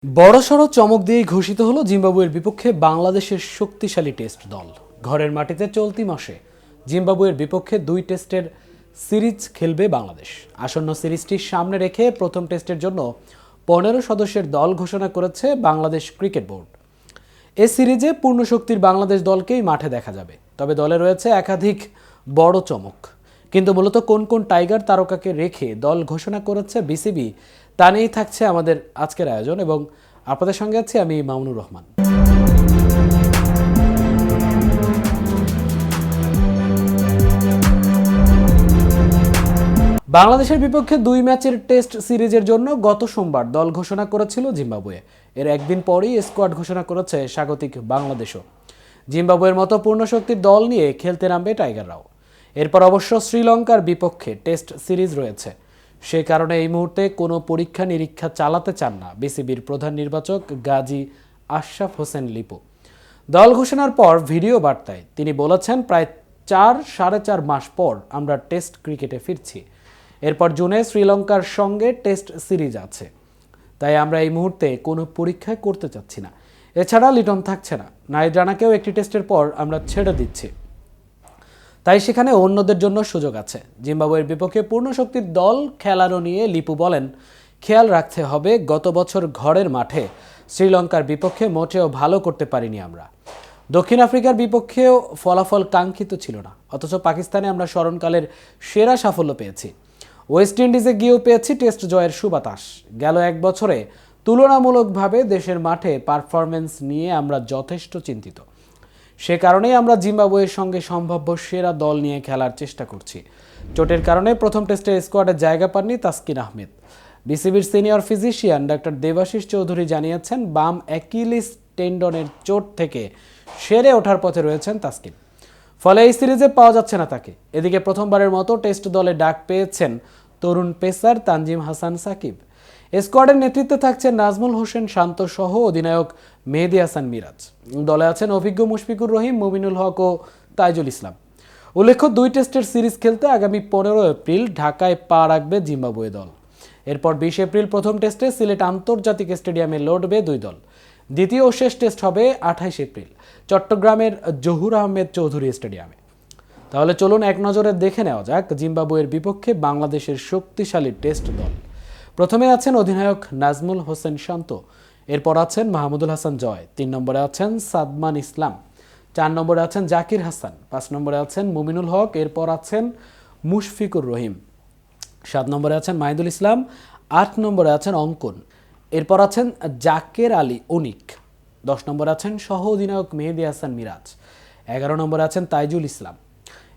বড়সড় চমক দিয়ে ঘোষিত হলো জিম্বাবুয়ের বিপক্ষে বাংলাদেশের শক্তিশালী টেস্ট দল। ঘরের মাটিতে চলতি মাসে জিম্বাবুয়ের বিপক্ষে 2 টেস্টের সিরিজ খেলবে বাংলাদেশ। আসন্ন সিরিজটি সামনে রেখে প্রথম টেস্টের জন্য 15 সদস্যের দল ঘোষণা করেছে বাংলাদেশ ক্রিকেট বোর্ড। এ সিরিজে পূর্ণ শক্তির বাংলাদেশ দলকেই মাঠে দেখা যাবে, তবে দলে রয়েছে একাধিক বড় চমক। কিন্তু মূলত কোন কোন টাইগার তারকাকে রেখে দল ঘোষণা করেছে বিসিবি, তা নিয়েই থাকছে আমাদের আজকের আয়োজন এবং আপনাদের সঙ্গে আছি আমি মামুনুর রহমান। বাংলাদেশের বিপক্ষে 2 ম্যাচের টেস্ট সিরিজের জন্য গত সোমবার দল ঘোষণা করেছিল জিম্বাবুয়ে। এর একদিন পরেই স্কোয়াড ঘোষণা করেছে স্বাগতিক বাংলাদেশও। জিম্বাবুয়ের মতো পূর্ণশক্তির দল নিয়ে খেলতে নামবে টাইগাররাও। এরপর অবশ্য শ্রীলঙ্কার বিপক্ষে টেস্ট সিরিজ রয়েছে। সে কারণে এই মুহূর্তে কোনো পরীক্ষা নিরীক্ষা চালাতে চান না বিসিবির প্রধান নির্বাচক গাজী আশরাফ হোসেন লিপু। দল ঘোষণার পর ভিডিও বার্তায় তিনি বলেছেন, প্রায় 4-4.5 মাস পর আমরা টেস্ট ক্রিকেটে ফিরছি। এরপর জুনে শ্রীলঙ্কার সঙ্গে টেস্ট সিরিজ আছে, তাই আমরা এই মুহূর্তে কোনো পরীক্ষা করতে চাচ্ছি না। এছাড়া লিটন থাকছে না, নাইট রানাকেও একটি টেস্টের পর আমরা ছেড়ে দিচ্ছি, তাই সেখানে অন্যদের জন্য সুযোগ আছে। জিম্বাবুয়ের বিপক্ষে পূর্ণ শক্তির দল খেলানো নিয়ে লিপু বলেন, খেয়াল রাখতে হবে গত বছর ঘরের মাঠে শ্রীলঙ্কার বিপক্ষে মোটেও ভালো করতে পারিনি আমরা। দক্ষিণ আফ্রিকার বিপক্ষেও ফলাফল কাঙ্ক্ষিত ছিল না, অথচ পাকিস্তানে আমরা স্মরণকালের সেরা সাফল্য পেয়েছি। ওয়েস্ট ইন্ডিজে গিয়েও পেয়েছি টেস্ট জয়ের সুবাতাস। গেল 1 বছরে তুলনামূলকভাবে দেশের মাঠে পারফরমেন্স নিয়ে আমরা যথেষ্ট চিন্তিত। সে কারণেই আমরা জিম্বাবুয়ের সঙ্গে সম্ভাব্য সেরা দল নিয়ে খেলার চেষ্টা করছি। চোটের কারণে প্রথম টেস্টে স্কোয়াডে জায়গা পাননি তাসকিন আহমেদ। বিসিবির senior physician doctor Debashis Chowdhury জানিয়েছেন, বাম অ্যাকিলিস টেন্ডনের চোট থেকে সেরে ওঠার পথে রয়েছেন তাসকিন, ফলে এই সিরিজে পাওয়া যাচ্ছে না তাকে। এদিকে প্রথমবারের মতো টেস্ট দলে ডাক পেয়েছেন তরুণ পেসার তানজিম হাসান সাকিব। স্কোয়াডের নেতৃত্বে থাকছেন নাজমুল হোসেন শান্ত সহ অধিনায়ক মেহেদী হাসান মিরাজ। দলে আছেন অভিজ্ঞ মুশফিকুর রহিম, মুমিনুল হক ও তাইজুল ইসলাম। উল্লেখ্য, 2 টেস্টের সিরিজ খেলতে আগামী 15 এপ্রিল ঢাকায় পা রাখবে জিম্বাবুয়ে দল। এরপর 20 এপ্রিল প্রথম টেস্টে সিলেট আন্তর্জাতিক স্টেডিয়ামে লড়বে 2 দল। দ্বিতীয় ও শেষ টেস্ট হবে 28 এপ্রিল চট্টগ্রামের জহুর আহমেদ চৌধুরী স্টেডিয়ামে। তাহলে চলুন এক নজরে দেখে নেওয়া যাক জিম্বাবুয়ের বিপক্ষে বাংলাদেশের শক্তিশালী টেস্ট দল। প্রথমে আছেন অধিনায়ক নাজমুল হোসেন শান্ত, এরপর আছেন মাহমুদুল হাসান জয়, 3 নম্বরে আছেন সাদমান ইসলাম, 4 নম্বরে আছেন জাকির হাসান, 5 নম্বরে আছেন মুমিনুল হক, এরপর আছেন মুশফিকুর রহিম, 7 নম্বরে আছেন মাহিদুল ইসলাম, 8 নম্বরে আছেন অঙ্কন, এরপর আছেন জাকের আলী অনিক, 10 নম্বরে আছেন সহ অধিনায়ক মেহেদী হাসান মিরাজ, 11 নম্বরে আছেন তাইজুল ইসলাম,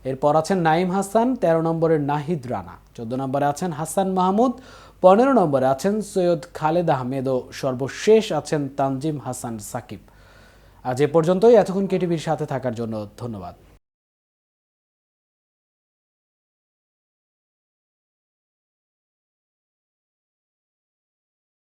এরপর আছেন নাইম হাসান, 13 নম্বরে নাহিদ রানা, 14 নম্বরে আছেন হাসান মাহমুদ, 15 নম্বরে আছেন সৈয়দ খালেদ আহমেদ ও সর্বশেষ আছেন তানজিম হাসান সাকিব। আজ এ পর্যন্তই। এতক্ষণ কেটিভির সাথে থাকার জন্য ধন্যবাদ।